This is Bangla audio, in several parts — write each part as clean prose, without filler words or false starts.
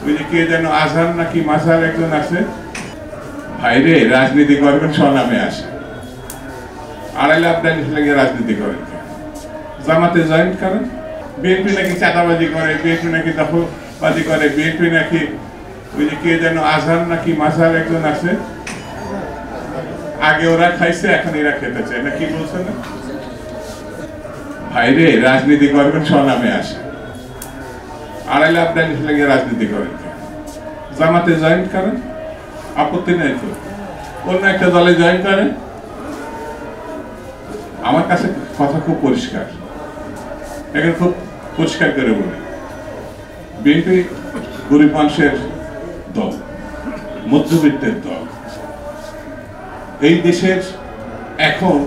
ওই যে কে যেন আজহার নাকি মাঝহার একজন আছে, ভাইরে রাজনীতি করবেন স্বনামে আসে, আড়াই লাখ টাকা লাগে রাজনীতি করেন, জামাতে জয়েন করেন। বিএনপি নাকি চাঁদাবাজি করে, বিএনপি নাকি দখলবাজি করে, বিএনপি নাকি ওই যে কে যেন আজহার নাকি মাঝহার একজন আছে, আগে ওরা খাইছে এখন এরা খেতে চায় না, কি বলছে না? ভাইরে রাজনীতি করবেন স্বনামে আসে, আড়াই লাখ টাকা লাগে রাজনীতি করেন, জামাতে জয়েন করেন, আপত্তি নাই তো, অন্য একটা দলে জয়েন করেন। আমার কাছে কথা খুব পরিষ্কার, এখন খুব পরিষ্কার করে বলি, বিএনপি গরিব মানুষের দল, মধ্যবিত্তের দল। এই দেশের এখন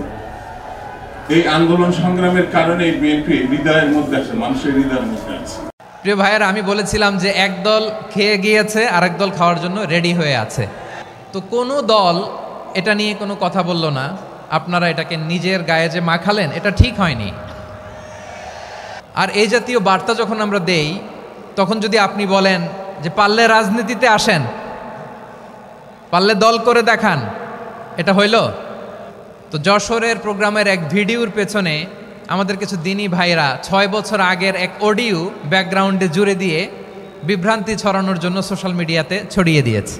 এই আন্দোলন সংগ্রামের কারণে এই বিএনপি হৃদয়ের মধ্যে আছে, মানুষের হৃদয়ের মধ্যে আছে। প্রিয় ভাইয়েরা, আমি বলেছিলাম যে এক দল খেয়ে গিয়েছে, আরেক দল খাওয়ার জন্য রেডি হয়ে আছে। তো কোনো দল এটা নিয়ে কোনো কথা বলল না, আপনারা এটাকে নিজের গায়ে যে মাখালেন এটা ঠিক হয়নি। আর এই জাতীয় বার্তা যখন আমরা দেই, তখন যদি আপনি বলেন যে পারলে রাজনীতিতে আসেন, পারলে দল করে দেখান, এটা হইল? তো যশোরের প্রোগ্রামের এক ভিডিওর পেছনে আমাদের কিছু দিনী ভাইরা 6 বছর আগের এক অডিও ব্যাকগ্রাউন্ডে জুড়ে দিয়ে বিভ্রান্তি ছড়ানোর জন্য সোশ্যাল মিডিয়াতে ছড়িয়ে দিয়েছে।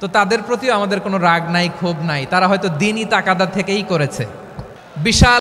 তো তাদের প্রতিও আমাদের কোনো রাগ নাই, ক্ষোভ নাই, তারা হয়তো দিনই তাকাদা থেকেই করেছে। বিশাল